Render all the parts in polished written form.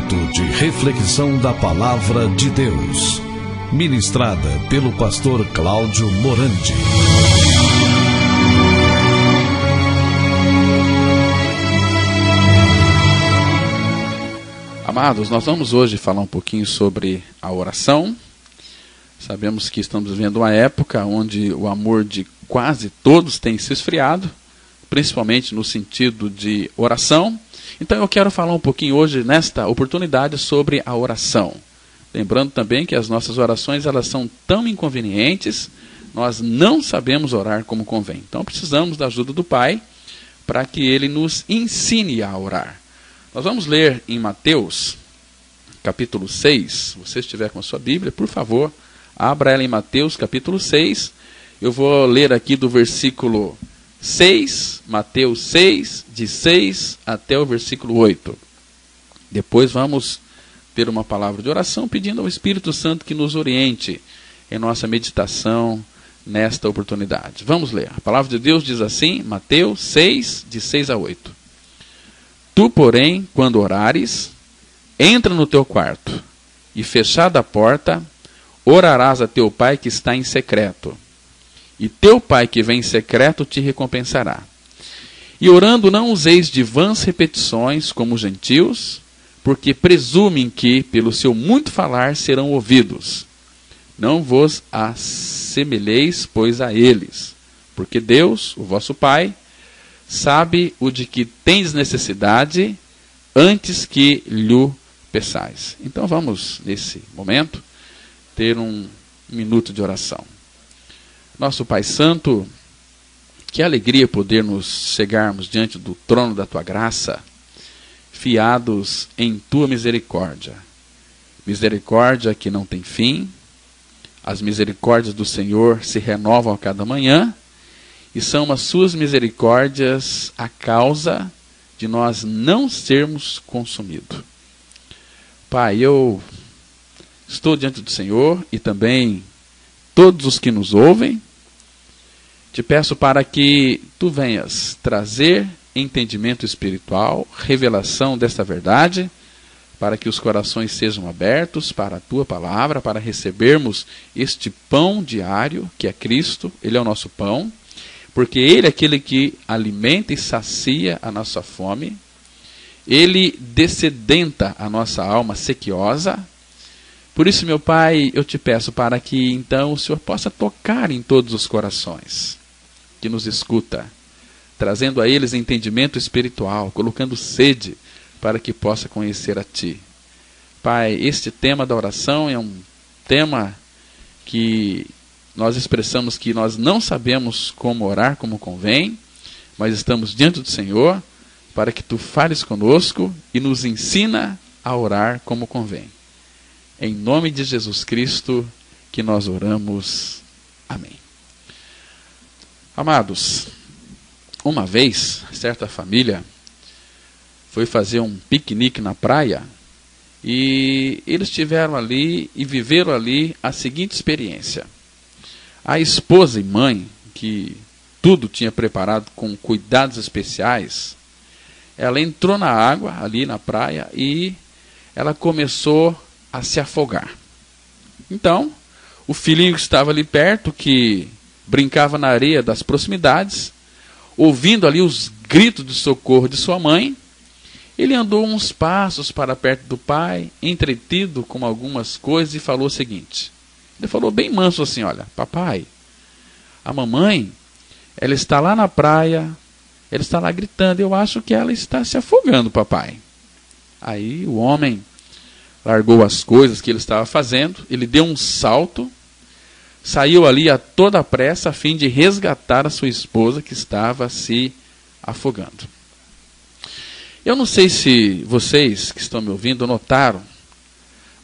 Momento de reflexão da Palavra de Deus, ministrada pelo pastor Cláudio Morandi. Amados, nós vamos hoje falar um pouquinho sobre a oração. Sabemos que estamos vivendo uma época onde o amor de quase todos tem se esfriado, principalmente no sentido de oração. Então eu quero falar um pouquinho hoje, nesta oportunidade, sobre a oração. Lembrando também que as nossas orações elas são tão inconvenientes, nós não sabemos orar como convém. Então precisamos da ajuda do Pai para que Ele nos ensine a orar. Nós vamos ler em Mateus, capítulo 6. Se você estiver com a sua Bíblia, por favor, abra ela em Mateus, capítulo 6. Eu vou ler aqui do versículo 6, Mateus 6, de 6 até o versículo 8. Depois vamos ter uma palavra de oração, pedindo ao Espírito Santo que nos oriente em nossa meditação nesta oportunidade. Vamos ler. A palavra de Deus diz assim, Mateus 6, de 6 a 8. Tu, porém, quando orares, entra no teu quarto, e fechada a porta, orarás a teu Pai que está em secreto. E teu Pai que vem em secreto te recompensará. E orando não useis de vãs repetições como os gentios, porque presumem que, pelo seu muito falar, serão ouvidos. Não vos assemelheis, pois, a eles, porque Deus, o vosso Pai, sabe o de que tendes necessidade antes que lhe peçais. Então vamos, nesse momento, ter um minuto de oração. Nosso Pai Santo, que alegria poder nos chegarmos diante do trono da Tua graça, fiados em Tua misericórdia. Misericórdia que não tem fim. As misericórdias do Senhor se renovam a cada manhã. E são as suas misericórdias a causa de nós não sermos consumidos. Pai, eu estou diante do Senhor e também todos os que nos ouvem. Te peço para que Tu venhas trazer entendimento espiritual, revelação desta verdade, para que os corações sejam abertos para a Tua palavra, para recebermos este pão diário que é Cristo, Ele é o nosso pão. Porque Ele é aquele que alimenta e sacia a nossa fome. Ele dessedenta a nossa alma sequiosa. Por isso, meu Pai, eu te peço para que então o Senhor possa tocar em todos os corações que nos escuta, trazendo a eles entendimento espiritual, colocando sede para que possa conhecer a Ti. Pai, este tema da oração é um tema que nós expressamos que nós não sabemos como orar como convém, mas estamos diante do Senhor para que Tu fales conosco e nos ensina a orar como convém. Em nome de Jesus Cristo que nós oramos. Amém. Amados, uma vez, certa família foi fazer um piquenique na praia e eles estiveram ali e viveram ali a seguinte experiência. A esposa e mãe, que tudo tinha preparado com cuidados especiais, ela entrou na água, ali na praia, e ela começou a se afogar. Então, o filhinho que estava ali perto, que brincava na areia das proximidades, ouvindo ali os gritos de socorro de sua mãe, ele andou uns passos para perto do pai, entretido com algumas coisas, e falou o seguinte. Ele falou bem manso assim, olha, papai, a mamãe, ela está lá na praia, ela está lá gritando, eu acho que ela está se afogando, papai. Aí o homem largou as coisas que ele estava fazendo, ele deu um salto, saiu ali a toda pressa a fim de resgatar a sua esposa que estava se afogando. Eu não sei se vocês que estão me ouvindo notaram,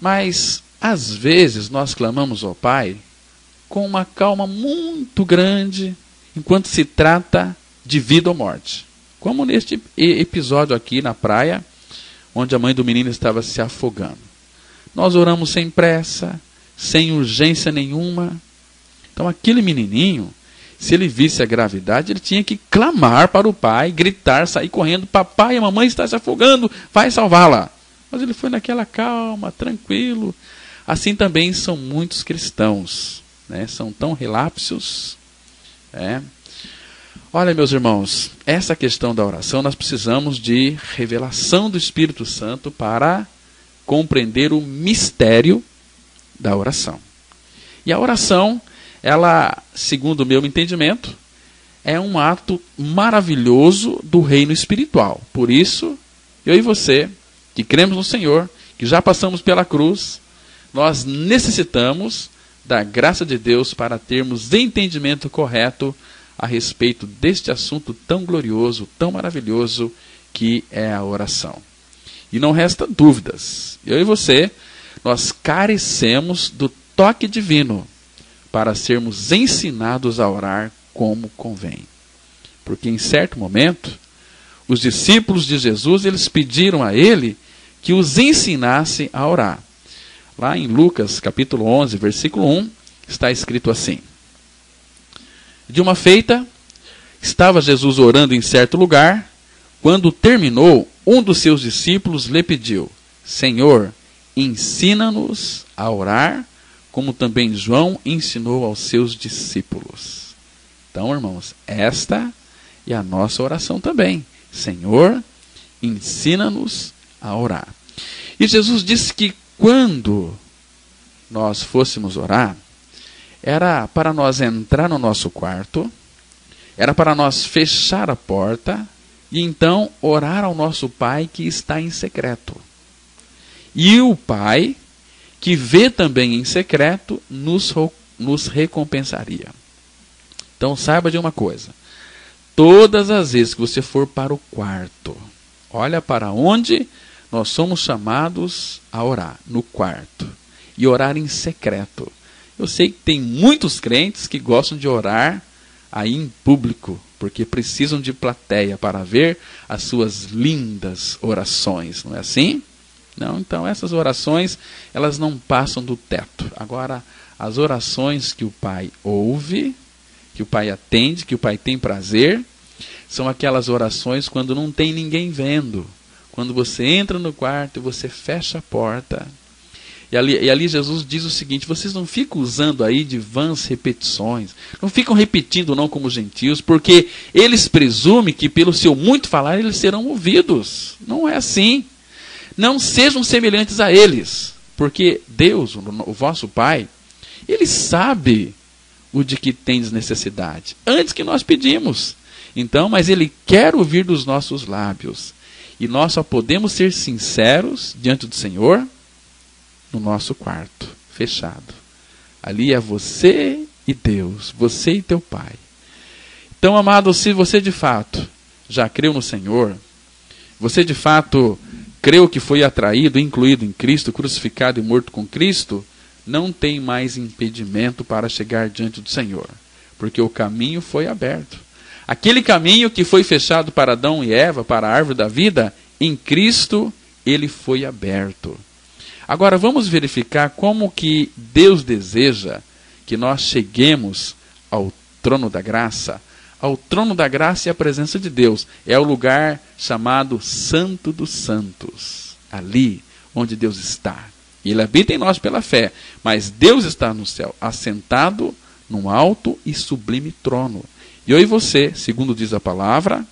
mas às vezes nós clamamos ao Pai com uma calma muito grande enquanto se trata de vida ou morte. Como neste episódio aqui na praia, onde a mãe do menino estava se afogando. Nós oramos sem pressa, sem urgência nenhuma. Então aquele menininho, se ele visse a gravidade, ele tinha que clamar para o pai, gritar, sair correndo, papai, a mamãe está se afogando, vai salvá-la. mas ele foi naquela calma, tranquilo. Assim também são muitos cristãos, né? São tão relapsos. Olha, meus irmãos, essa questão da oração, nós precisamos de revelação do Espírito Santo para compreender o mistério da oração. E a oração, ela, segundo o meu entendimento, é um ato maravilhoso do reino espiritual. Por isso, eu e você, que cremos no Senhor, que já passamos pela cruz, nós necessitamos da graça de Deus para termos entendimento correto a respeito deste assunto tão glorioso, tão maravilhoso, que é a oração. E não resta dúvidas, eu e você, nós carecemos do toque divino para sermos ensinados a orar como convém. Porque em certo momento, os discípulos de Jesus, eles pediram a ele que os ensinasse a orar. Lá em Lucas, capítulo 11, versículo 1, está escrito assim: de uma feita, estava Jesus orando em certo lugar. Quando terminou, um dos seus discípulos lhe pediu: Senhor, ensina-nos a orar, como também João ensinou aos seus discípulos. Então, irmãos, esta é a nossa oração também. Senhor, ensina-nos a orar. E Jesus disse que quando nós fôssemos orar, era para nós entrar no nosso quarto, era para nós fechar a porta e então orar ao nosso Pai que está em secreto. E o Pai, que vê também em secreto, nos recompensaria. Então saiba de uma coisa: todas as vezes que você for para o quarto, olha para onde nós somos chamados a orar, no quarto, e orar em secreto. Eu sei que tem muitos crentes que gostam de orar aí em público, porque precisam de plateia para ver as suas lindas orações, não é assim? Não, então essas orações, elas não passam do teto. Agora, as orações que o Pai ouve, que o Pai atende, que o Pai tem prazer, são aquelas orações quando não tem ninguém vendo. Quando você entra no quarto e você fecha a porta. E ali Jesus diz o seguinte: vocês não ficam usando aí de vãs repetições, não ficam repetindo não como gentios, porque eles presumem que pelo seu muito falar eles serão ouvidos. Não é assim. Não sejam semelhantes a eles, porque Deus, o vosso Pai, Ele sabe o de que tendes necessidade, antes que nós pedimos. Então, mas Ele quer ouvir dos nossos lábios. E nós só podemos ser sinceros diante do Senhor no nosso quarto, fechado. Ali é você e Deus, você e teu Pai. Então, amado, se você de fato já creu no Senhor, você de fato creu que foi atraído, incluído em Cristo, crucificado e morto com Cristo, não tem mais impedimento para chegar diante do Senhor, porque o caminho foi aberto. Aquele caminho que foi fechado para Adão e Eva, para a árvore da vida, em Cristo ele foi aberto. Agora vamos verificar como que Deus deseja que nós cheguemos ao trono da graça. Ao trono da graça e a presença de Deus. É o lugar chamado Santo dos Santos. Ali onde Deus está. Ele habita em nós pela fé, mas Deus está no céu, assentado num alto e sublime trono. E eu e você, segundo diz a palavra,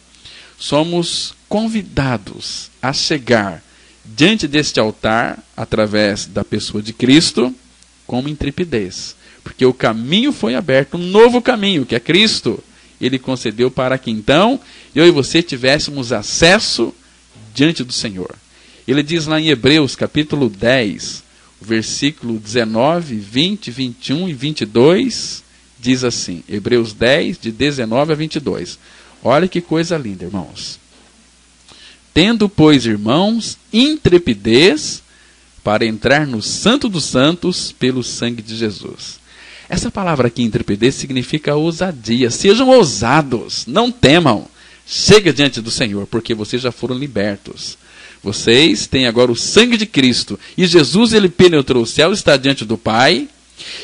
somos convidados a chegar diante deste altar, através da pessoa de Cristo, com intrepidez. Porque o caminho foi aberto, um novo caminho, que é Cristo. Ele concedeu para que então eu e você tivéssemos acesso diante do Senhor. Ele diz lá em Hebreus capítulo 10, versículo 19, 20, 21 e 22, diz assim, Hebreus 10, de 19 a 22. Olha que coisa linda, irmãos. Tendo, pois, irmãos, intrepidez para entrar no Santo dos Santos pelo sangue de Jesus. Essa palavra aqui, intrepidez, significa ousadia. Sejam ousados, não temam. Chega diante do Senhor, porque vocês já foram libertos. Vocês têm agora o sangue de Cristo. E Jesus, ele penetrou o céu, está diante do Pai.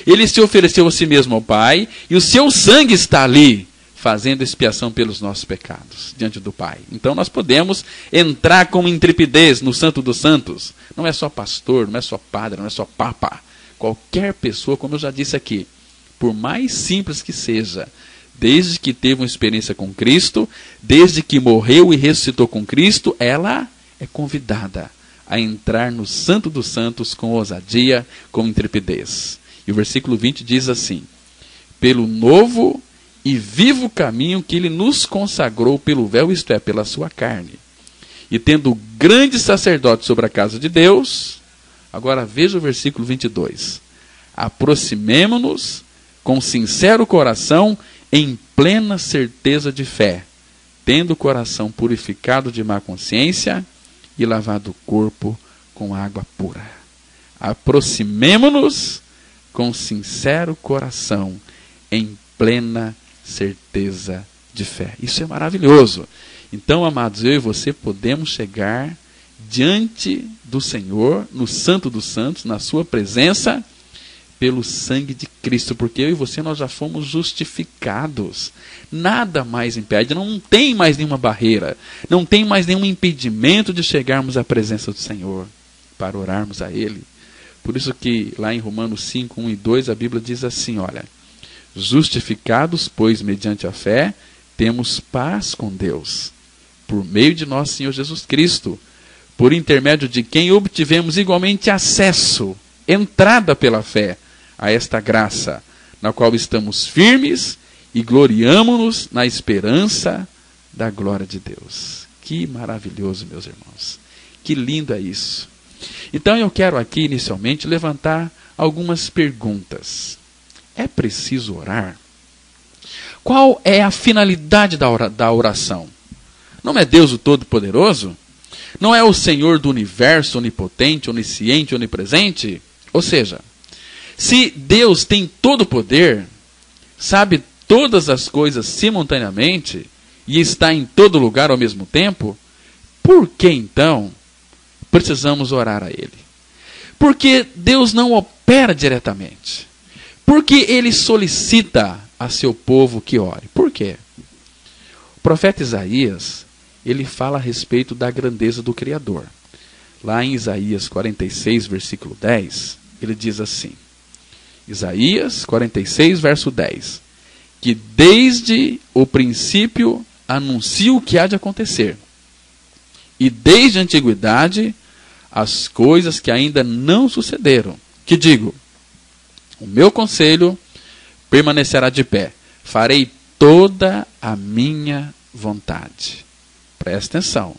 Ele se ofereceu a si mesmo ao Pai. E o seu sangue está ali, fazendo expiação pelos nossos pecados, diante do Pai. Então nós podemos entrar com intrepidez no Santo dos Santos. Não é só pastor, não é só padre, não é só papa. Qualquer pessoa, como eu já disse aqui, por mais simples que seja, desde que teve uma experiência com Cristo, desde que morreu e ressuscitou com Cristo, ela é convidada a entrar no Santo dos Santos com ousadia, com intrepidez. E o versículo 20 diz assim: pelo novo e vivo caminho que ele nos consagrou pelo véu, isto é, pela sua carne. E tendo grande sacerdote sobre a casa de Deus, agora veja o versículo 22. Aproximemo-nos com sincero coração, em plena certeza de fé, tendo o coração purificado de má consciência e lavado o corpo com água pura. Aproximemo-nos com sincero coração, em plena certeza de fé. Isso é maravilhoso. Então, amados, eu e você podemos chegar diante do Senhor, no Santo dos Santos, na sua presença, pelo sangue de Cristo, porque eu e você, nós já fomos justificados. Nada mais impede, não tem mais nenhuma barreira, não tem mais nenhum impedimento de chegarmos à presença do Senhor, para orarmos a Ele. Por isso que lá em Romanos 5, 1 e 2, a Bíblia diz assim, olha: justificados, pois, mediante a fé, temos paz com Deus, por meio de nosso Senhor Jesus Cristo, por intermédio de quem obtivemos igualmente acesso, entrada pela fé, a esta graça, na qual estamos firmes e gloriamo-nos na esperança da glória de Deus. Que maravilhoso, meus irmãos. Que lindo é isso. Então eu quero aqui, inicialmente, levantar algumas perguntas. É preciso orar? Qual é a finalidade da oração? Não é Deus o Todo-Poderoso? Não é o Senhor do universo, onipotente, onisciente, onipresente? Ou seja, se Deus tem todo o poder, sabe todas as coisas simultaneamente e está em todo lugar ao mesmo tempo, por que então precisamos orar a Ele? Porque Deus não opera diretamente. Porque Ele solicita a seu povo que ore. Por quê? O profeta Isaías, ele fala a respeito da grandeza do Criador. Lá em Isaías 46, versículo 10, ele diz assim, Isaías 46, verso 10, que desde o princípio anuncia o que há de acontecer, e desde a antiguidade as coisas que ainda não sucederam, que digo, o meu conselho permanecerá de pé, farei toda a minha vontade. Presta atenção,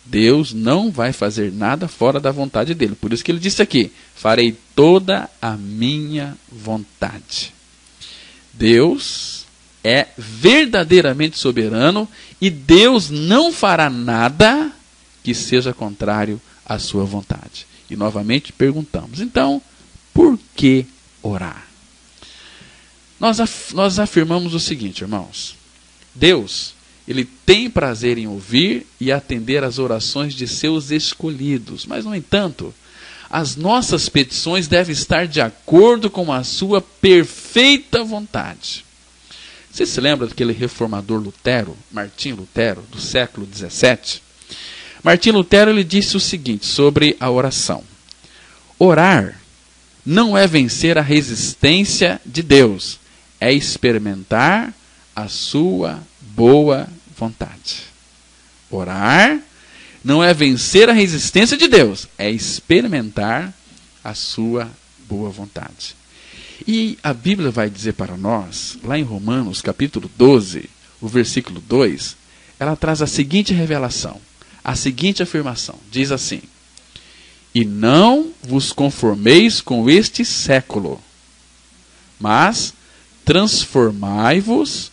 Deus não vai fazer nada fora da vontade dele. Por isso que ele disse aqui, farei toda a minha vontade. Deus é verdadeiramente soberano e Deus não fará nada que seja contrário à sua vontade. E novamente perguntamos, então, por que orar? Nós afirmamos o seguinte, irmãos. Deus, Ele tem prazer em ouvir e atender às orações de seus escolhidos. Mas, no entanto, as nossas petições devem estar de acordo com a sua perfeita vontade. Você se lembra daquele reformador Lutero, Martinho Lutero, do século XVII? Martinho Lutero, ele disse o seguinte sobre a oração. Orar não é vencer a resistência de Deus, é experimentar a sua boa vontade. Orar não é vencer a resistência de Deus, é experimentar a sua boa vontade. E a Bíblia vai dizer para nós, lá em Romanos capítulo 12, o versículo 2, ela traz a seguinte revelação, a seguinte afirmação, diz assim, e não vos conformeis com este século, mas transformai-vos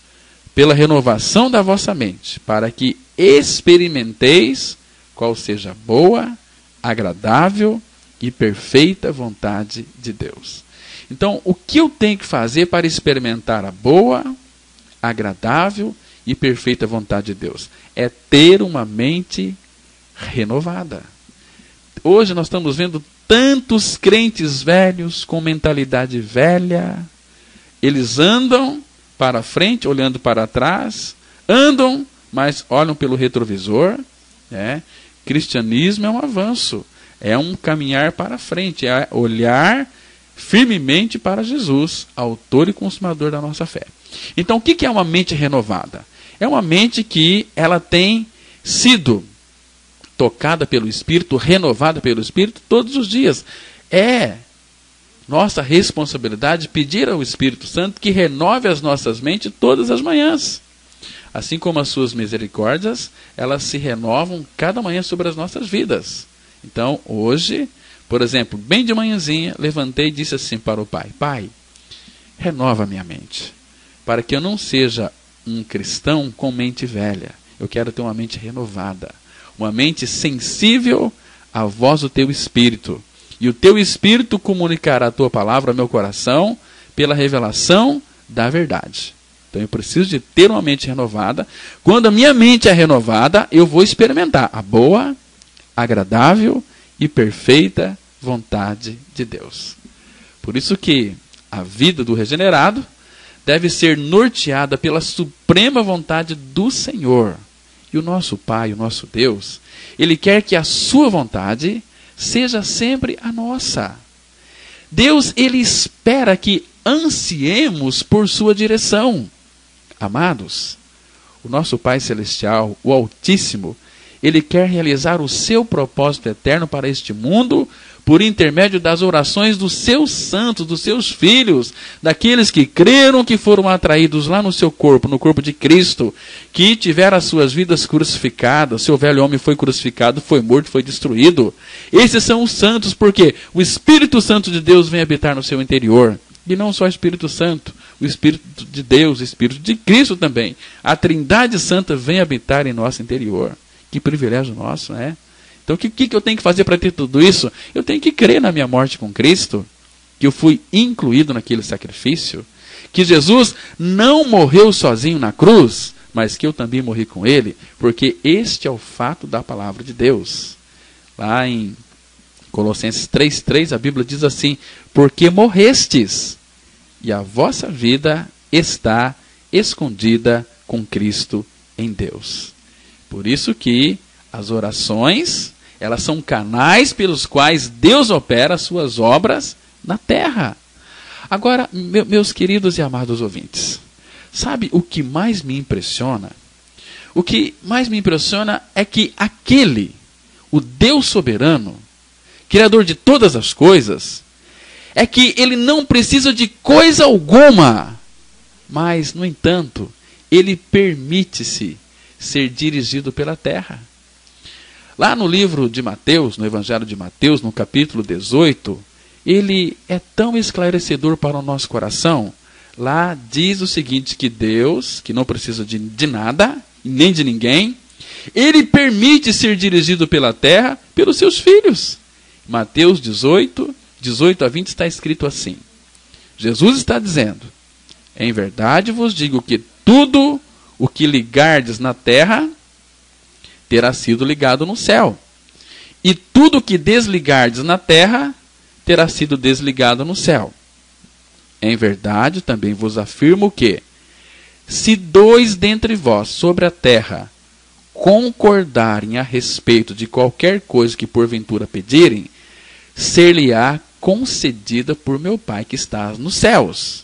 pela renovação da vossa mente, para que experimenteis qual seja a boa, agradável e perfeita vontade de Deus. Então, o que eu tenho que fazer para experimentar a boa, agradável e perfeita vontade de Deus? É ter uma mente renovada. Hoje nós estamos vendo tantos crentes velhos com mentalidade velha. Eles andam para frente, olhando para trás, andam, mas olham pelo retrovisor. Cristianismo é um avanço, É um caminhar para frente, é olhar firmemente para Jesus, autor e consumador da nossa fé. Então, o que é uma mente renovada? É uma mente que ela tem sido tocada pelo Espírito, renovada pelo Espírito todos os dias. É nossa responsabilidade pedir ao Espírito Santo que renove as nossas mentes todas as manhãs. Assim como as suas misericórdias, elas se renovam cada manhã sobre as nossas vidas. Então, hoje, por exemplo, bem de manhãzinha, levantei e disse assim para o Pai: Pai, renova minha mente, para que eu não seja um cristão com mente velha. Eu quero ter uma mente renovada, uma mente sensível à voz do Teu Espírito. E o Teu Espírito comunicará a Tua palavra ao meu coração pela revelação da verdade. Então eu preciso de ter uma mente renovada. Quando a minha mente é renovada, eu vou experimentar a boa, agradável e perfeita vontade de Deus. Por isso que a vida do regenerado deve ser norteada pela suprema vontade do Senhor. E o nosso Pai, o nosso Deus, Ele quer que a sua vontade seja sempre a nossa. Deus, Ele espera que ansiemos por sua direção. Amados, o nosso Pai Celestial, o Altíssimo, Ele quer realizar o seu propósito eterno para este mundo por intermédio das orações dos seus santos, dos seus filhos, daqueles que creram, que foram atraídos lá no seu corpo, no corpo de Cristo, que tiveram as suas vidas crucificadas, seu velho homem foi crucificado, foi morto, foi destruído. Esses são os santos, porque o Espírito Santo de Deus vem habitar no seu interior. E não só o Espírito Santo, o Espírito de Deus, o Espírito de Cristo também. A Trindade Santa vem habitar em nosso interior. Que privilégio nosso, né? Então, o que eu tenho que fazer para ter tudo isso? Eu tenho que crer na minha morte com Cristo, que eu fui incluído naquele sacrifício, que Jesus não morreu sozinho na cruz, mas que eu também morri com Ele, porque este é o fato da palavra de Deus. Lá em Colossenses 3,3, a Bíblia diz assim: porque morrestes, e a vossa vida está escondida com Cristo em Deus. Por isso que as orações, elas são canais pelos quais Deus opera as suas obras na terra. Agora, meus queridos e amados ouvintes, sabe o que mais me impressiona? O que mais me impressiona é que aquele, o Deus soberano, Criador de todas as coisas, é que Ele não precisa de coisa alguma, mas, no entanto, Ele permite-se ser dirigido pela terra. Lá no livro de Mateus, no Evangelho de Mateus, no capítulo 18, ele é tão esclarecedor para o nosso coração. Lá diz o seguinte, que Deus, que não precisa de nada, nem de ninguém, Ele permite ser dirigido pela terra pelos seus filhos. Mateus 18, 18 a 20 está escrito assim. Jesus está dizendo: em verdade vos digo que tudo o que ligardes na terra terá sido ligado no céu. E tudo o que desligardes na terra terá sido desligado no céu. Em verdade, também vos afirmo que, se dois dentre vós sobre a terra concordarem a respeito de qualquer coisa que porventura pedirem, ser-lhe-á concedida por meu Pai que está nos céus.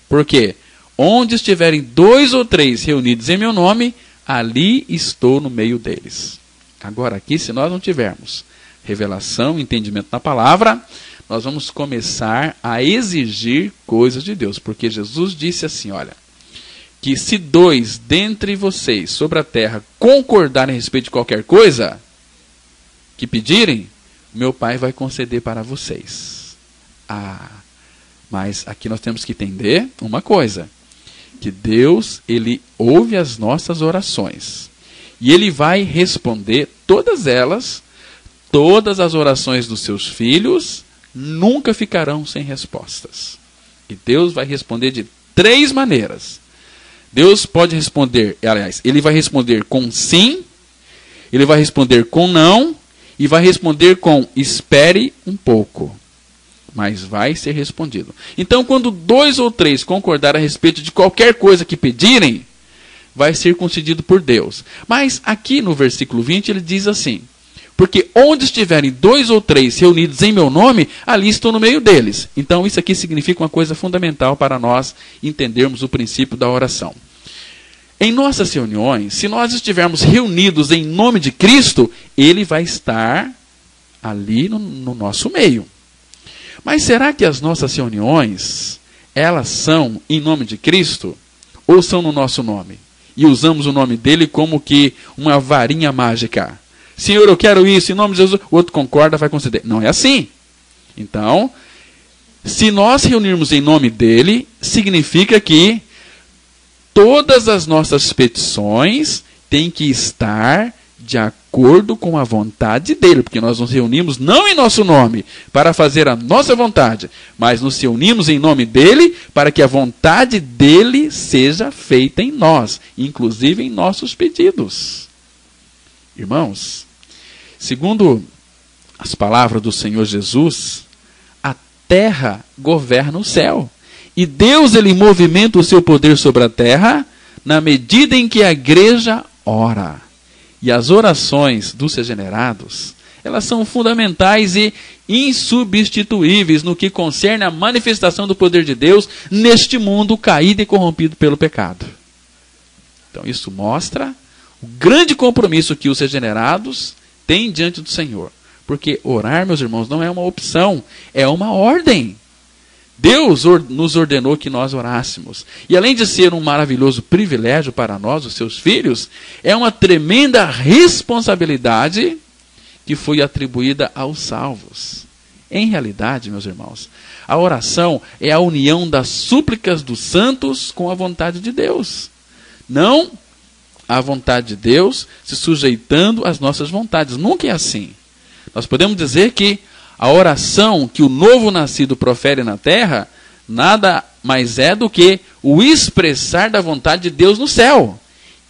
Porque onde estiverem 2 ou 3 reunidos em meu nome, ali estou no meio deles. Agora aqui, se nós não tivermos revelação, entendimento da palavra, nós vamos começar a exigir coisas de Deus. Porque Jesus disse assim, olha, que se 2 dentre vocês sobre a terra concordarem a respeito de qualquer coisa que pedirem, meu Pai vai conceder para vocês. Mas aqui nós temos que entender uma coisa, que Deus, Ele ouve as nossas orações. E Ele vai responder todas elas, todas as orações dos seus filhos, nunca ficarão sem respostas. E Deus vai responder de 3 maneiras. Deus pode responder, aliás, Ele vai responder com sim, Ele vai responder com não, e vai responder com espere um pouco. Mas vai ser respondido. Então, quando 2 ou 3 concordarem a respeito de qualquer coisa que pedirem, vai ser concedido por Deus. Mas aqui no versículo 20 ele diz assim: Porque onde estiverem 2 ou 3 reunidos em meu nome, ali estou no meio deles. Então isso aqui significa uma coisa fundamental para nós entendermos o princípio da oração. Em nossas reuniões, se nós estivermos reunidos em nome de Cristo, Ele vai estar ali no nosso meio. Mas será que as nossas reuniões, elas são em nome de Cristo? Ou são no nosso nome? E usamos o nome dele como que uma varinha mágica. Senhor, eu quero isso, em nome de Jesus. O outro concorda, vai conceder. Não é assim. Então, se nós reunirmos em nome dele, significa que todas as nossas petições têm que estar de acordo com a vontade dele, porque nós nos reunimos não em nosso nome para fazer a nossa vontade, mas nos reunimos em nome dele para que a vontade dele seja feita em nós, inclusive em nossos pedidos. Irmãos, segundo as palavras do Senhor Jesus, a terra governa o céu. E Deus, ele movimenta o seu poder sobre a terra na medida em que a igreja ora. E as orações dos regenerados, elas são fundamentais e insubstituíveis no que concerne a manifestação do poder de Deus neste mundo caído e corrompido pelo pecado. Então isso mostra o grande compromisso que os regenerados têm diante do Senhor. Porque orar, meus irmãos, não é uma opção, é uma ordem. Deus nos ordenou que nós orássemos. E além de ser um maravilhoso privilégio para nós, os seus filhos, é uma tremenda responsabilidade que foi atribuída aos salvos. Em realidade, meus irmãos, a oração é a união das súplicas dos santos com a vontade de Deus. Não a vontade de Deus se sujeitando às nossas vontades. Nunca é assim. Nós podemos dizer que a oração que o novo nascido profere na terra, nada mais é do que o expressar da vontade de Deus no céu.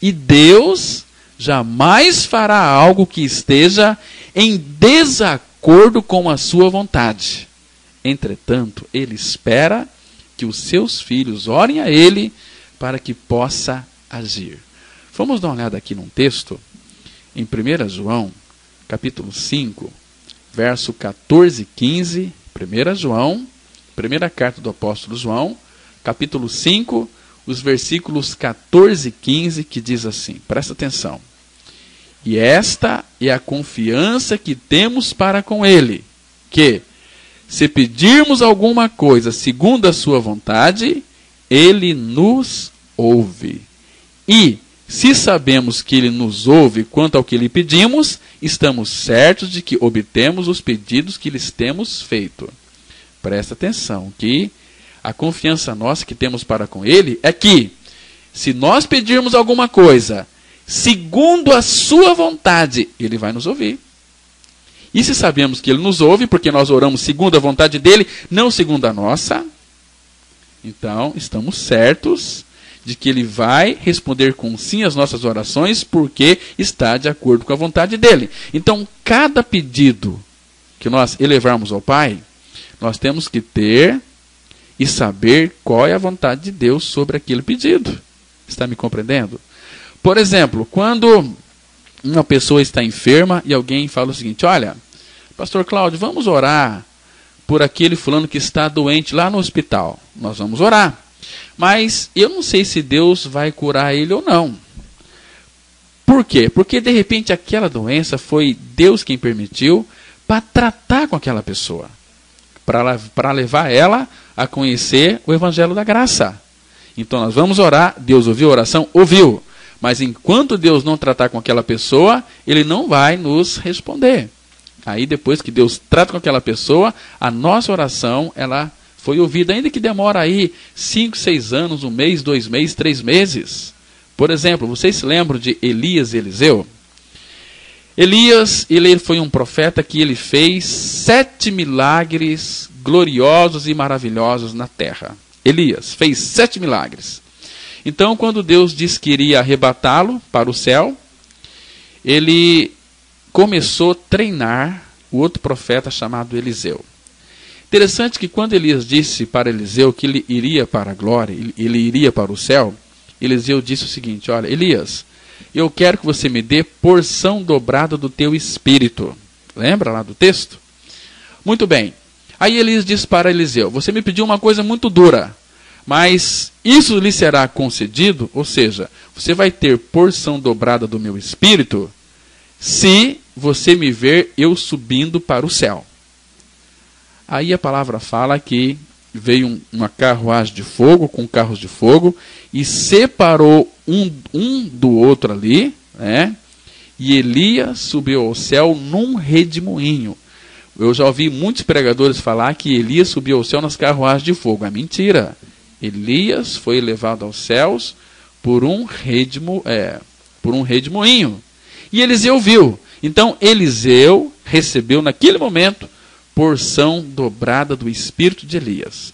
E Deus jamais fará algo que esteja em desacordo com a sua vontade. Entretanto, Ele espera que os seus filhos orem a Ele para que possa agir. Vamos dar uma olhada aqui num texto, em 1 João, capítulo 5, verso 14 e 15, 1 João, primeira carta do apóstolo João, capítulo 5, os versículos 14 e 15, que diz assim, presta atenção. E esta é a confiança que temos para com Ele, que, se pedirmos alguma coisa segundo a sua vontade, Ele nos ouve. E, se sabemos que Ele nos ouve quanto ao que lhe pedimos, estamos certos de que obtemos os pedidos que lhes temos feito. Presta atenção que a confiança nossa que temos para com Ele é que, se nós pedirmos alguma coisa segundo a sua vontade, Ele vai nos ouvir. E se sabemos que Ele nos ouve, porque nós oramos segundo a vontade dEle, não segundo a nossa, então estamos certos de que Ele vai responder com sim às nossas orações, porque está de acordo com a vontade dEle. Então, cada pedido que nós elevarmos ao Pai, nós temos que ter e saber qual é a vontade de Deus sobre aquele pedido. Está me compreendendo? Por exemplo, quando uma pessoa está enferma e alguém fala o seguinte, olha, Pastor Cláudio, vamos orar por aquele fulano que está doente lá no hospital. Nós vamos orar. Mas eu não sei se Deus vai curar ele ou não. Por quê? Porque de repente aquela doença foi Deus quem permitiu para tratar com aquela pessoa. Para levar ela a conhecer o Evangelho da Graça. Então nós vamos orar, Deus ouviu a oração? Ouviu. Mas enquanto Deus não tratar com aquela pessoa, Ele não vai nos responder. Aí depois que Deus trata com aquela pessoa, a nossa oração, ela foi ouvida, ainda que demora aí 5, 6 anos, 1 mês, 2 meses, 3 meses. Por exemplo, vocês se lembram de Elias e Eliseu? Elias, ele foi um profeta que ele fez 7 milagres gloriosos e maravilhosos na terra. Elias fez 7 milagres. Então, quando Deus disse que iria arrebatá-lo para o céu, ele começou a treinar o outro profeta chamado Eliseu. Interessante que quando Elias disse para Eliseu que ele iria para a glória, ele iria para o céu, Eliseu disse o seguinte, olha, Elias, eu quero que você me dê porção dobrada do teu espírito. Lembra lá do texto? Muito bem. Aí Elias diz para Eliseu: você me pediu uma coisa muito dura, mas isso lhe será concedido, ou seja, você vai ter porção dobrada do meu espírito, se você me ver eu subindo para o céu. Aí a palavra fala que veio uma carruagem de fogo, com carros de fogo, e separou um do outro ali, né? E Elias subiu ao céu num redemoinho. Eu já ouvi muitos pregadores falar que Elias subiu ao céu nas carruagens de fogo. É mentira. Elias foi levado aos céus por um redemoinho. E Eliseu viu. Então Eliseu recebeu naquele momento porção dobrada do espírito de Elias.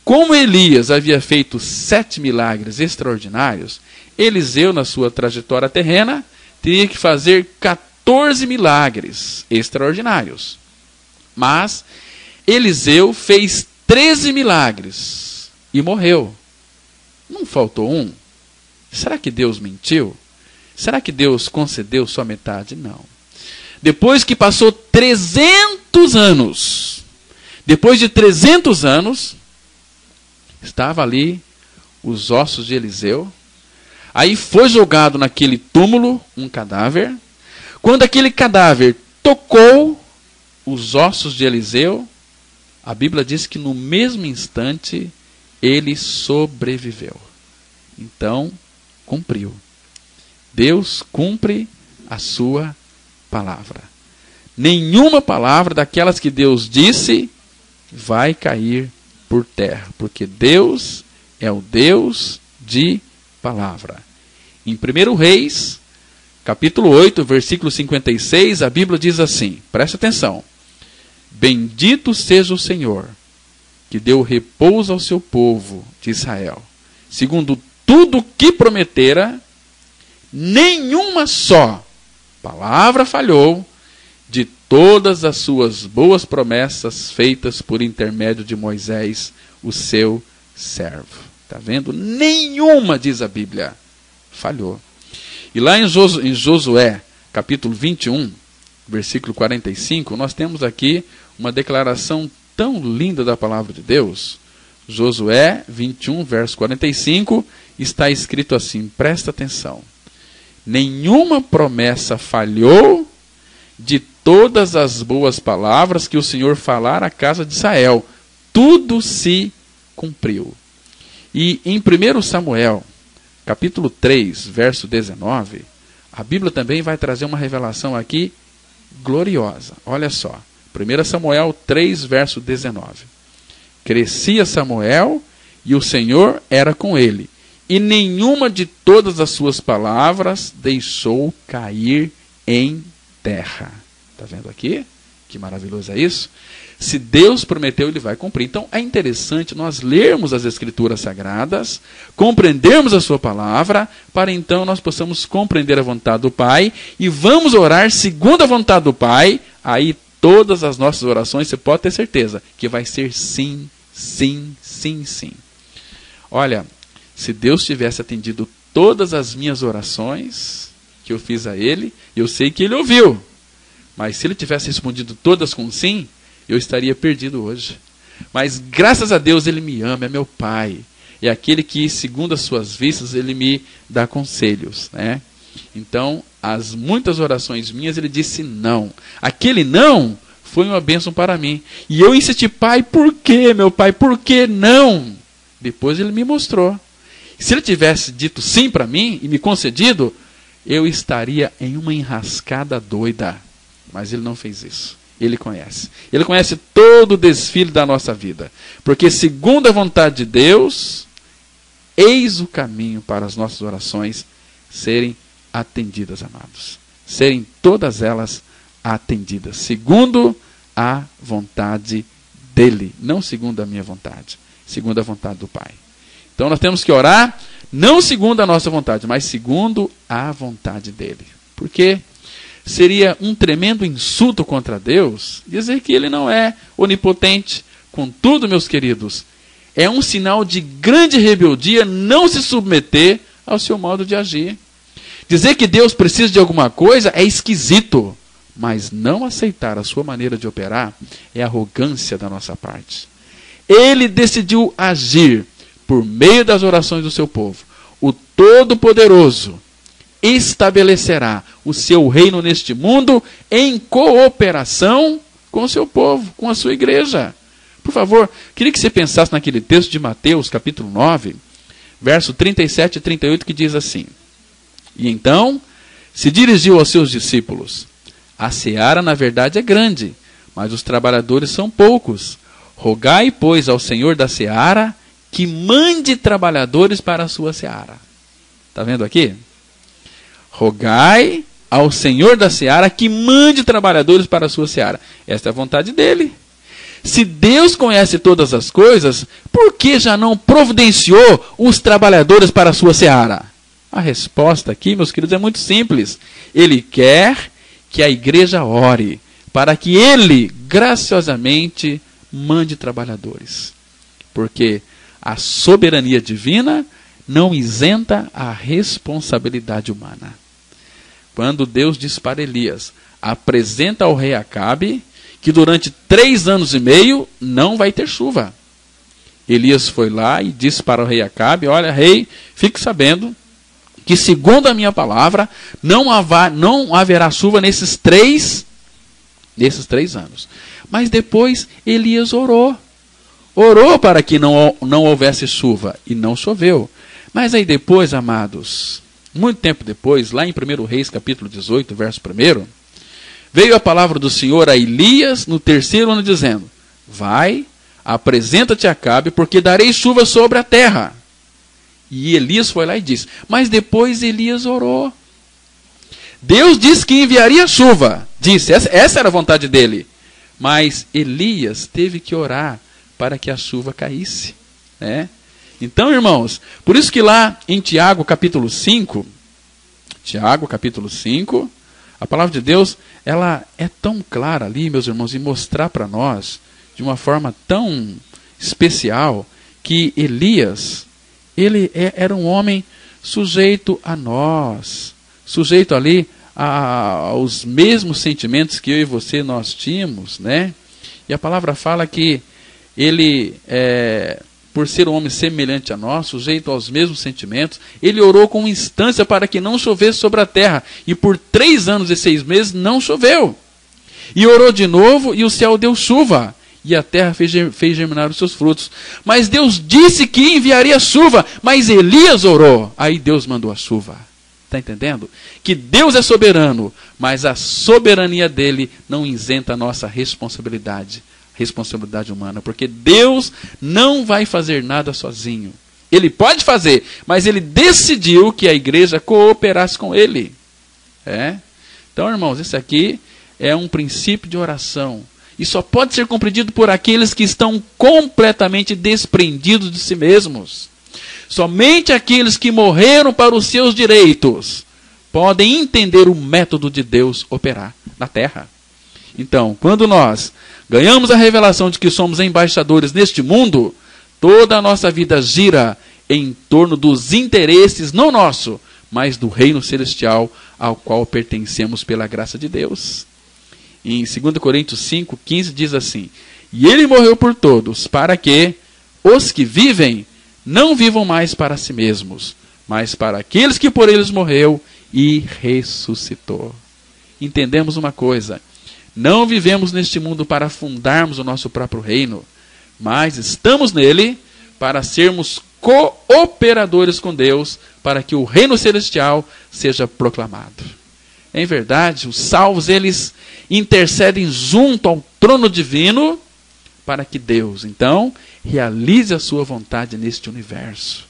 Como Elias havia feito 7 milagres extraordinários, Eliseu, na sua trajetória terrena, teria que fazer 14 milagres extraordinários. Mas Eliseu fez 13 milagres e morreu. Não faltou um? Será que Deus mentiu? Será que Deus concedeu só metade? Não. Depois que passou 300 anos, depois de 300 anos, estava ali os ossos de Eliseu. Aí foi jogado naquele túmulo um cadáver. Quando aquele cadáver tocou os ossos de Eliseu, a Bíblia diz que no mesmo instante ele sobreviveu. Então, cumpriu. Deus cumpre a sua palavra. Nenhuma palavra daquelas que Deus disse vai cair por terra, porque Deus é o Deus de palavra. Em 1 Reis, capítulo 8, versículo 56, a Bíblia diz assim, preste atenção: bendito seja o Senhor, que deu repouso ao seu povo de Israel, segundo tudo que prometera, nenhuma só palavra falhou de todas as suas boas promessas feitas por intermédio de Moisés, o seu servo. Está vendo? Nenhuma, diz a Bíblia, falhou. E lá em Josué, capítulo 21, versículo 45, nós temos aqui uma declaração tão linda da palavra de Deus. Josué 21, verso 45, está escrito assim, presta atenção: nenhuma promessa falhou de todas as boas palavras que o Senhor falara à casa de Israel. Tudo se cumpriu. E em 1 Samuel, capítulo 3, verso 19, a Bíblia também vai trazer uma revelação aqui gloriosa. Olha só, 1 Samuel 3, verso 19. Crescia Samuel e o Senhor era com ele, e nenhuma de todas as suas palavras deixou cair em terra. Está vendo aqui? Que maravilhoso é isso? Se Deus prometeu, Ele vai cumprir. Então é interessante nós lermos as Escrituras Sagradas, compreendermos a Sua palavra, para então nós possamos compreender a vontade do Pai, e vamos orar segundo a vontade do Pai. Aí todas as nossas orações, você pode ter certeza, que vai ser sim, sim, sim, sim. Olha, se Deus tivesse atendido todas as minhas orações que eu fiz a Ele, eu sei que Ele ouviu. Mas se Ele tivesse respondido todas com sim, eu estaria perdido hoje. Mas graças a Deus Ele me ama, é meu Pai. É aquele que, segundo as suas vistas, Ele me dá conselhos, né? Então, as muitas orações minhas, Ele disse não. Aquele não foi uma bênção para mim. E eu insisti: Pai, por quê, meu Pai? Por que não? Depois Ele me mostrou. Se Ele tivesse dito sim para mim e me concedido, eu estaria em uma enrascada doida. Mas Ele não fez isso. Ele conhece. Ele conhece todo o desfile da nossa vida. Porque segundo a vontade de Deus, eis o caminho para as nossas orações serem atendidas, amados. Serem todas elas atendidas. Segundo a vontade dEle. Não segundo a minha vontade. Segundo a vontade do Pai. Então nós temos que orar, não segundo a nossa vontade, mas segundo a vontade dEle. Porque seria um tremendo insulto contra Deus dizer que Ele não é onipotente. Contudo, meus queridos, é um sinal de grande rebeldia não se submeter ao seu modo de agir. Dizer que Deus precisa de alguma coisa é esquisito, mas não aceitar a sua maneira de operar é arrogância da nossa parte. Ele decidiu agir por meio das orações do seu povo. O Todo-Poderoso estabelecerá o seu reino neste mundo em cooperação com o seu povo, com a sua igreja. Por favor, queria que você pensasse naquele texto de Mateus, capítulo 9, verso 37 e 38, que diz assim: E então se dirigiu aos seus discípulos: A seara, na verdade, é grande, mas os trabalhadores são poucos. Rogai, pois, ao Senhor da seara que mande trabalhadores para a sua seara. Está vendo aqui? Rogai ao Senhor da seara que mande trabalhadores para a sua seara. Esta é a vontade dele. Se Deus conhece todas as coisas, por que já não providenciou os trabalhadores para a sua seara? A resposta aqui, meus queridos, é muito simples. Ele quer que a igreja ore, para que ele, graciosamente, mande trabalhadores. Porque a soberania divina não isenta a responsabilidade humana. Quando Deus diz para Elias: apresenta ao rei Acabe que durante 3 anos e meio não vai ter chuva. Elias foi lá e disse para o rei Acabe: olha, rei, fique sabendo que, segundo a minha palavra, não haverá chuva nesses 3 anos. Mas depois Elias orou para que não houvesse chuva, e não choveu. Mas aí depois, amados, muito tempo depois, lá em 1 Reis, capítulo 18, verso 1, veio a palavra do Senhor a Elias no 3º ano, dizendo: vai, apresenta-te a Acabe, porque darei chuva sobre a terra. E Elias foi lá e disse. Mas depois Elias orou. Deus disse que enviaria chuva. Disse, essa era a vontade dele. Mas Elias teve que orar para que a chuva caísse, né? Então, irmãos, por isso que lá em Tiago capítulo 5, a palavra de Deus, ela é tão clara ali, meus irmãos, e mostrar para nós de uma forma tão especial que Elias, ele era um homem sujeito a nós, sujeito ali aos mesmos sentimentos que eu e você nós tínhamos, né? E a palavra fala que ele, por ser um homem semelhante a nós, sujeito aos mesmos sentimentos, ele orou com instância para que não chovesse sobre a terra. E por 3 anos e 6 meses não choveu. E orou de novo e o céu deu chuva. E a terra fez germinar os seus frutos. Mas Deus disse que enviaria chuva. Mas Elias orou. Aí Deus mandou a chuva. Está entendendo? Que Deus é soberano, mas a soberania dele não isenta a nossa responsabilidade humana, porque Deus não vai fazer nada sozinho. Ele pode fazer, mas ele decidiu que a igreja cooperasse com ele. Então, irmãos, esse aqui é um princípio de oração, e só pode ser compreendido por aqueles que estão completamente desprendidos de si mesmos. Somente aqueles que morreram para os seus direitos podem entender o método de Deus operar na terra. Então, quando nós ganhamos a revelação de que somos embaixadores neste mundo, toda a nossa vida gira em torno dos interesses, não nosso, mas do reino celestial ao qual pertencemos pela graça de Deus. Em 2 Coríntios 5:15 diz assim: e ele morreu por todos, para que os que vivem não vivam mais para si mesmos, mas para aqueles que por eles morreu e ressuscitou. Entendemos uma coisa: não vivemos neste mundo para fundarmos o nosso próprio reino, mas estamos nele para sermos cooperadores com Deus, para que o reino celestial seja proclamado. Em verdade, os salvos, eles intercedem junto ao trono divino, para que Deus, então, realize a sua vontade neste universo.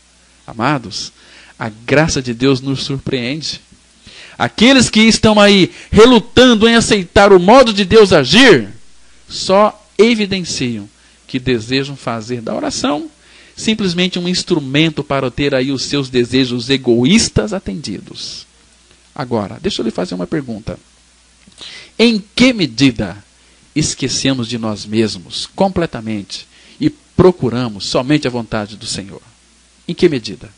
Amados, a graça de Deus nos surpreende. Aqueles que estão aí relutando em aceitar o modo de Deus agir, só evidenciam que desejam fazer da oração simplesmente um instrumento para ter aí os seus desejos egoístas atendidos. Agora, deixa eu lhe fazer uma pergunta. Em que medida esquecemos de nós mesmos completamente e procuramos somente a vontade do Senhor? Em que medida?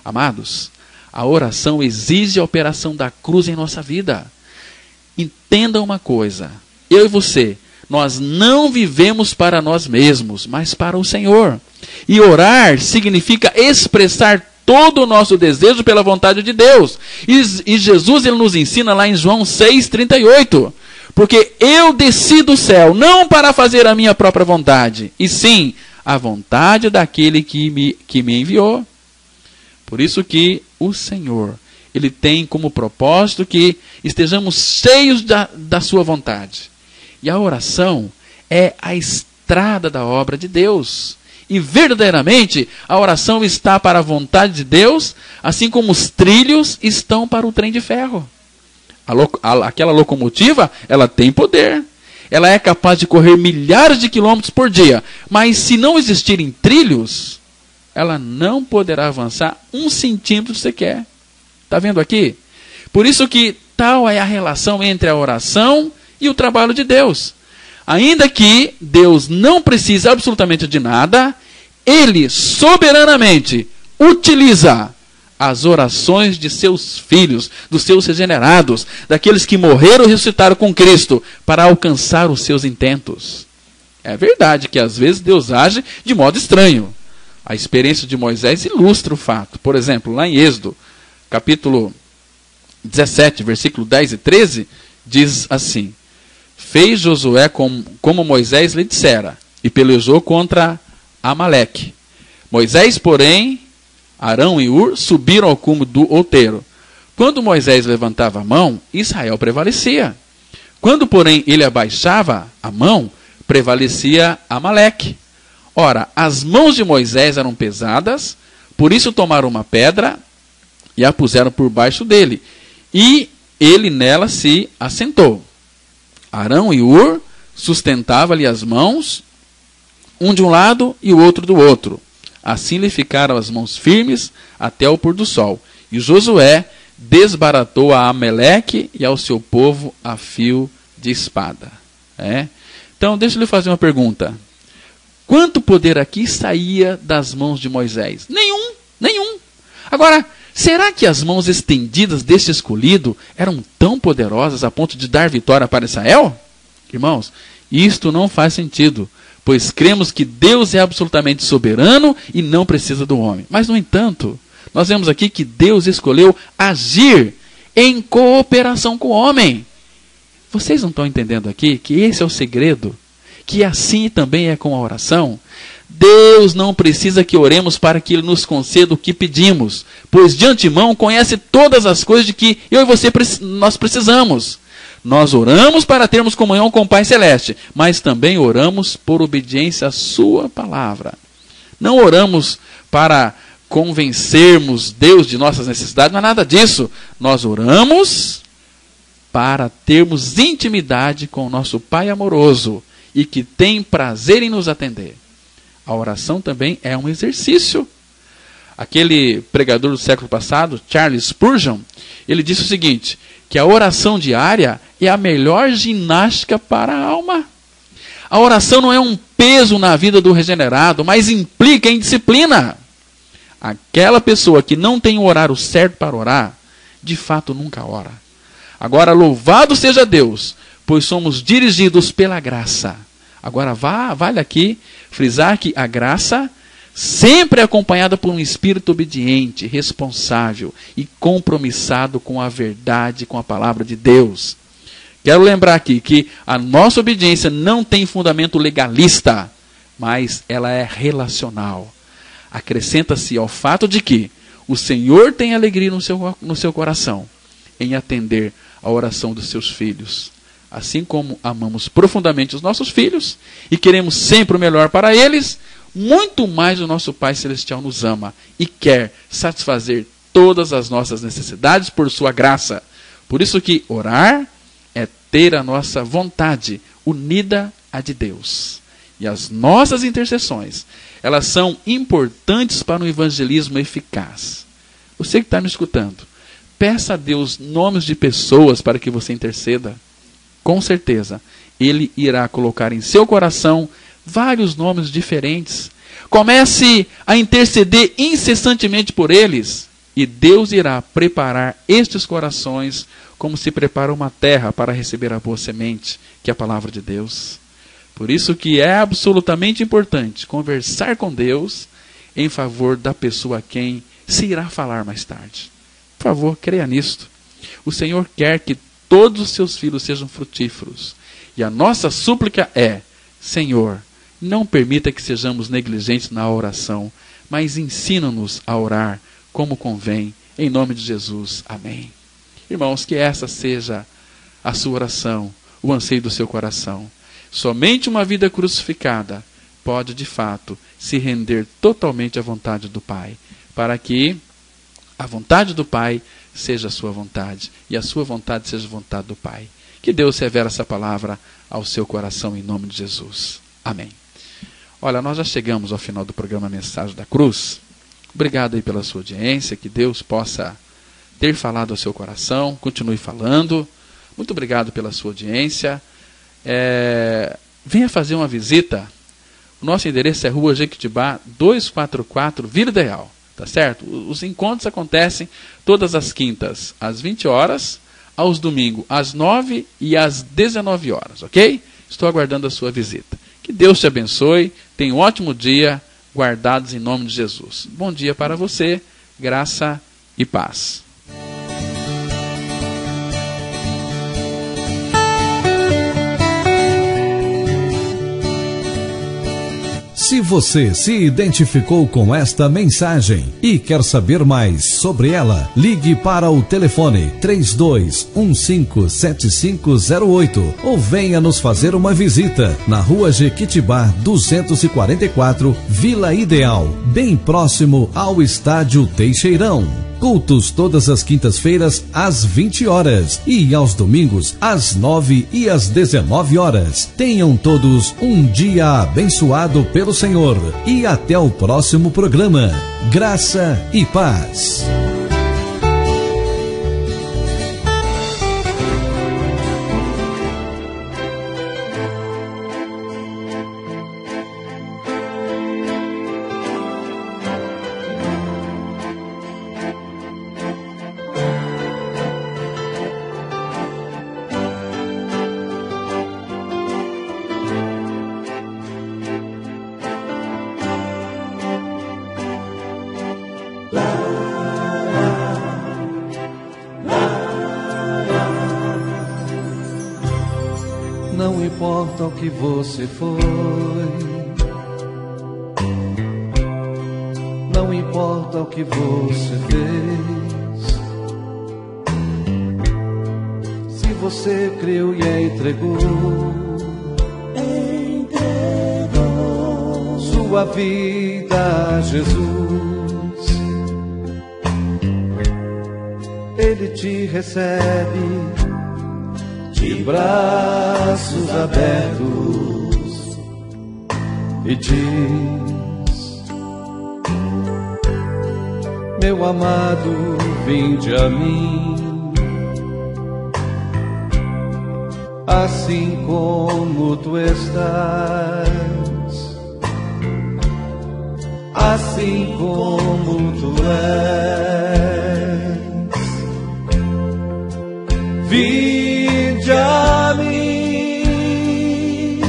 Amados, a oração exige a operação da cruz em nossa vida. Entenda uma coisa, eu e você, nós não vivemos para nós mesmos, mas para o Senhor. E orar significa expressar todo o nosso desejo pela vontade de Deus. E Jesus ele nos ensina lá em João 6,38. Porque eu desci do céu, não para fazer a minha própria vontade, e sim a vontade daquele que me enviou. Por isso que o Senhor, Ele tem como propósito que estejamos cheios da sua vontade. E a oração é a estrada da obra de Deus. E verdadeiramente a oração está para a vontade de Deus, assim como os trilhos estão para o trem de ferro. Aquela locomotiva, ela tem poder. Ela é capaz de correr milhares de quilômetros por dia. Mas se não existirem trilhos, ela não poderá avançar 1 centímetro sequer. Está vendo aqui? Por isso que tal é a relação entre a oração e o trabalho de Deus. Ainda que Deus não precise absolutamente de nada, Ele soberanamente utiliza as orações de seus filhos, dos seus regenerados, daqueles que morreram e ressuscitaram com Cristo, para alcançar os seus intentos. É verdade que às vezes Deus age de modo estranho. A experiência de Moisés ilustra o fato. Por exemplo, lá em Êxodo, capítulo 17, versículo 10 e 13, diz assim: fez Josué como Moisés lhe dissera, e pelejou contra Amaleque. Moisés, porém, Arão e Ur subiram ao cume do outeiro. Quando Moisés levantava a mão, Israel prevalecia. Quando, porém, ele abaixava a mão, prevalecia Amaleque. Ora, as mãos de Moisés eram pesadas, por isso tomaram uma pedra e a puseram por baixo dele. E ele nela se assentou. Arão e Ur sustentavam-lhe as mãos, um de um lado e o outro do outro. Assim lhe ficaram as mãos firmes até o pôr do sol. E Josué desbaratou a Amaleque e ao seu povo a fio de espada. Então, deixa eu lhe fazer uma pergunta. Quanto poder aqui saía das mãos de Moisés? Nenhum. Agora, será que as mãos estendidas deste escolhido eram tão poderosas a ponto de dar vitória para Israel? Irmãos, isto não faz sentido, pois cremos que Deus é absolutamente soberano e não precisa do homem. Mas, no entanto, nós vemos aqui que Deus escolheu agir em cooperação com o homem. Vocês não estão entendendo aqui que esse é o segredo? Que assim também é com a oração? Deus não precisa que oremos para que Ele nos conceda o que pedimos, pois de antemão conhece todas as coisas de que eu e você nós precisamos. Nós oramos para termos comunhão com o Pai Celeste, mas também oramos por obediência à Sua palavra. Não oramos para convencermos Deus de nossas necessidades, não é nada disso. Nós oramos para termos intimidade com o nosso Pai amoroso e que tem prazer em nos atender. A oração também é um exercício. Aquele pregador do século passado, Charles Spurgeon, ele disse o seguinte, que a oração diária é a melhor ginástica para a alma. A oração não é um peso na vida do regenerado, mas implica em disciplina. Aquela pessoa que não tem o horário certo para orar, de fato nunca ora. Agora, louvado seja Deus, pois somos dirigidos pela graça. Agora, vale aqui frisar que a graça sempre é acompanhada por um espírito obediente, responsável e compromissado com a verdade, com a palavra de Deus. Quero lembrar aqui que a nossa obediência não tem fundamento legalista, mas ela é relacional. Acrescenta-se ao fato de que o Senhor tem alegria no seu coração em atender a oração dos seus filhos. Assim como amamos profundamente os nossos filhos e queremos sempre o melhor para eles, muito mais o nosso Pai Celestial nos ama e quer satisfazer todas as nossas necessidades por sua graça. Por isso que orar é ter a nossa vontade unida à de Deus. E as nossas intercessões, elas são importantes para um evangelismo eficaz. Você que está me escutando, peça a Deus nomes de pessoas para que você interceda. Com certeza, Ele irá colocar em seu coração vários nomes diferentes. Comece a interceder incessantemente por eles, e Deus irá preparar estes corações como se prepara uma terra para receber a boa semente, que é a palavra de Deus. Por isso que é absolutamente importante conversar com Deus em favor da pessoa a quem se irá falar mais tarde. Por favor, creia nisto. O Senhor quer que todos os seus filhos sejam frutíferos. E a nossa súplica é: Senhor, não permita que sejamos negligentes na oração, mas ensina-nos a orar como convém, em nome de Jesus. Amém. Irmãos, que essa seja a sua oração, o anseio do seu coração. Somente uma vida crucificada pode, de fato, se render totalmente à vontade do Pai, para que a vontade do Pai seja a sua vontade, e a sua vontade seja a vontade do Pai. Que Deus revele essa palavra ao seu coração, em nome de Jesus. Amém. Olha, nós já chegamos ao final do programa Mensagem da Cruz. Obrigado aí pela sua audiência, que Deus possa ter falado ao seu coração, continue falando. Muito obrigado pela sua audiência. Venha fazer uma visita. O nosso endereço é Rua Jequitibá 244, Vila Ideal. Tá certo? Os encontros acontecem todas as quintas, às 20 horas, aos domingos, às 9 e às 19 horas, ok? Estou aguardando a sua visita. Que Deus te abençoe, tenha um ótimo dia, guardados em nome de Jesus. Bom dia para você, graça e paz. Se você se identificou com esta mensagem e quer saber mais sobre ela, ligue para o telefone 32157508 ou venha nos fazer uma visita na Rua Jequitibá 244, Vila Ideal, bem próximo ao Estádio Teixeirão. Cultos todas as quintas-feiras às 20 horas e aos domingos às 9 e às 19 horas. Tenham todos um dia abençoado pelo Senhor e até o próximo programa. Graça e paz. Não importa o que você foi, não importa o que você fez, se você creu e entregou sua vida a Jesus, Ele te recebe de braços abertos e diz: meu amado, vinde a mim, assim como tu estás, assim como tu és. Vinde a mim,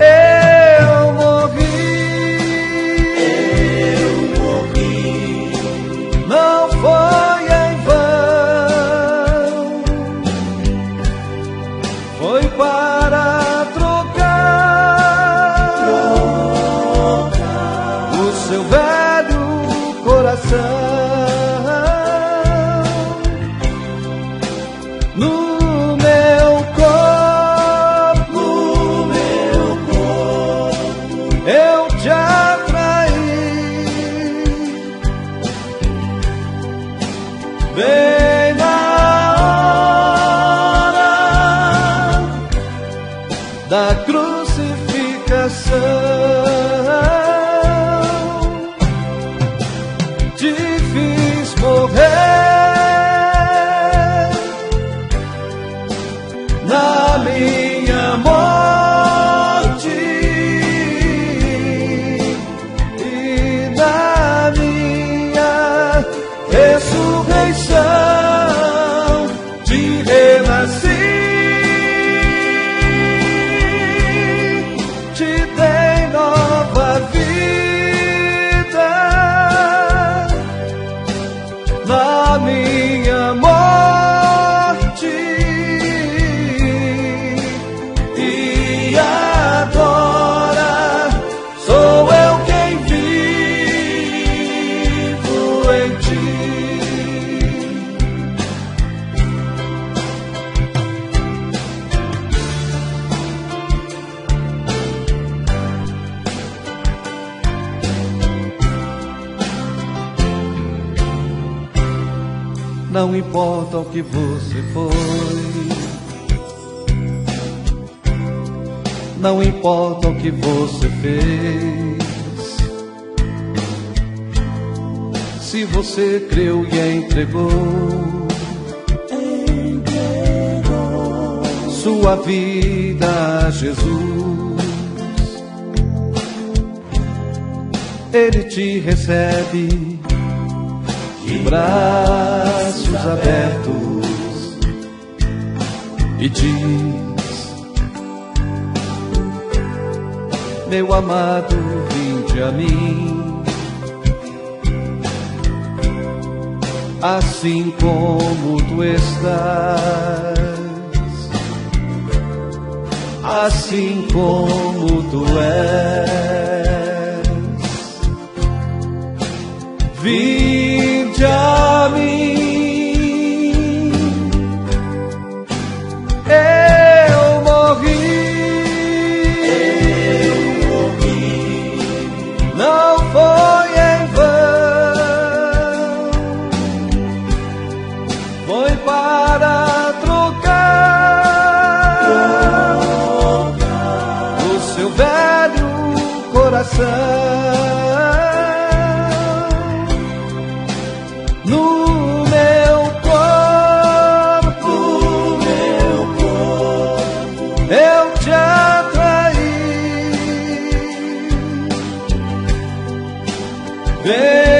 eu morri, não foi em vão, foi para trocar o seu velho coração bem na hora da crucificação. Te fiz morrer na minha morte e na minha ressurreição. Não importa o que você foi, não importa o que você fez. Se você creu e entregou sua vida a Jesus, Ele te recebe de braços abertos e diz: meu amado, vinde a mim, assim como tu estás, assim como tu és. Vinde a mim, eu morri, não foi em vão, foi para trocar o seu velho coração vem.